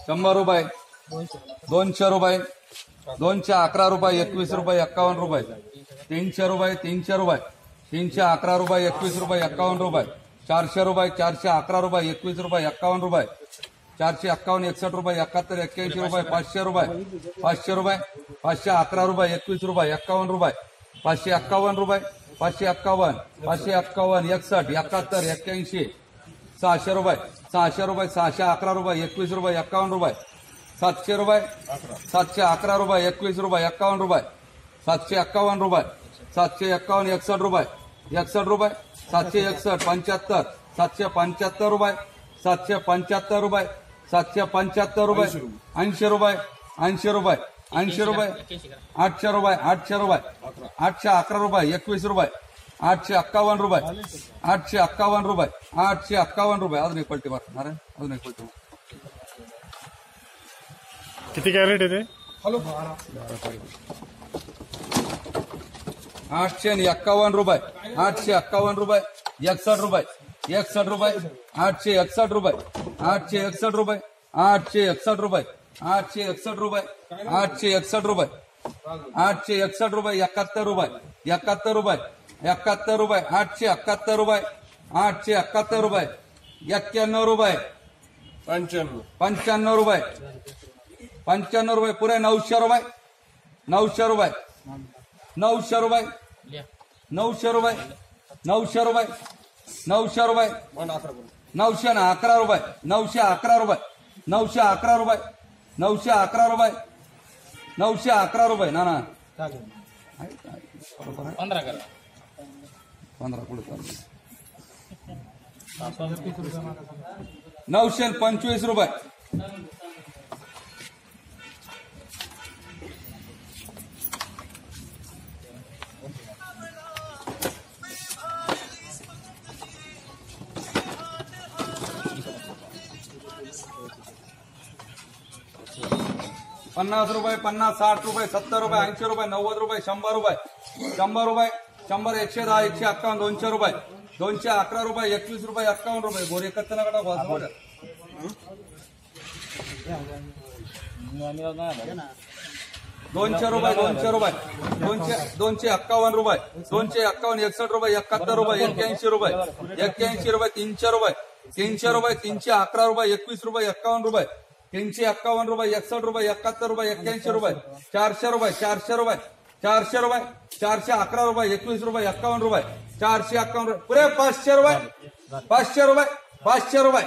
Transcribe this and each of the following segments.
100 रुपये, 200 रुपये, 211 रुपये, 21 रुपये, 51 रुपये, 300 रुपये, 300 रुपये, 311 रुपये, 21 रुपये, 51 रुपये, 400 रुपये, 411 रुपये, 21 रुपये, 51 रुपये, 451, 61 रुपये, 71, 81 रुपये, 500 रुपये, 500 रुपये, 511 रुपये, 21 रुपये, 51 रुपये, 551 रुपये, 551, 551, 61, 71, 81, 600 रुपये, 600 रुपये, 611 रुपये, 21 रुपये, 51 रुपये, 700 रुपये, 711 रुपये, 21 रुपये, 51 रुपये, 751 रुपये, 751, 61 रुपये, 61 रुपये, 761, 75, 775 रुपये, 775 रुपये, 775 रुपये, 80 रुपये, 80 रुपये, 80 रुपये, 800 रुपये, 800 रुपये, 811 रुपये, 21 रुपये, 851 रुपये, 851 रुपये, 851 रुपये. अजून एक पलटी मार नारायण, अजून एक पलटी मार. किती कॅरेट आहे ते? 851 रुपये, 851 रुपये, 61 रुपये, 61 रुपये, 861 रुपये, 861 रुपये, 861 रुपये, 861 रुपये, 861 रुपये, 861 रुपये, 71 रुपये, 71 रुपये, 71 रुपये, 871 रुपये, 871 रुपये, 91 रुपये, 95 रुपये, 95 रुपये, पुरे 900 रुपये, 900 रुपये, 900 रुपये, 900 रुपये, 900 रुपये, 900 रुपये, 911 रुपये, 911 रुपये, 911 रुपये, 911 रुपये, 911 रुपये. ना ना 15 करा, 15 पुढे चालू. 925 रुपये, 50 रुपये, 50, 60 रुपये, 70 रुपये, 80 रुपये, 90 रुपये, 100 रुपये, 100 रुपये, 100, 110, 151, 200 रुपये, 211 रुपये, 21 रुपये, 51 रुपये. गोरे कच्चा नका टाकू. 200 रुपये, 200 रुपये, 251 रुपये, 251, 61 रुपये, 71 रुपये, 81 रुपये, 81 रुपये, 300 रुपये, 300 रुपये, 311 रुपये, 21 रुपये, 51 रुपये, 351 रुपये, 61 रुपये, 71 रुपये, 81 रुपये, 400 रुपये, 400 रुपये, 400 रुपये, 411 रुपये, 21 रुपये, 51 रुपये, 451 रुपये, पुरे 500 रुपये, 500 रुपये, 500 रुपये.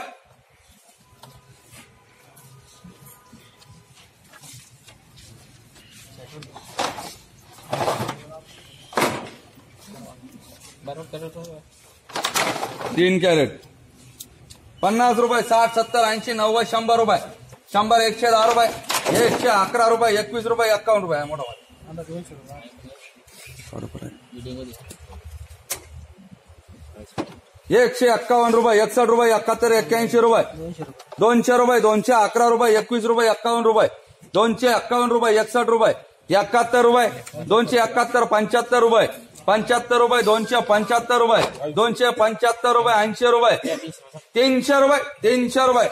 तीन कॅरेट 50 रुपये, 60, 70, 80, 90, 100 रुपये, 100, 110 रुपये, 111 रुपये, 21 रुपये, 51 रुपये. मोठा 151 रुपये, 61 रुपये, 71, 81 रुपये, 200 रुपये, 211 रुपये, 21 रुपये, 51 रुपये, 251 रुपये, 61 रुपये, 71 रुपये, 271, 75 रुपये, 75 रुपये, 275 रुपये, 275 रुपये, 80 रुपये, 300 रुपये, 300 रुपये.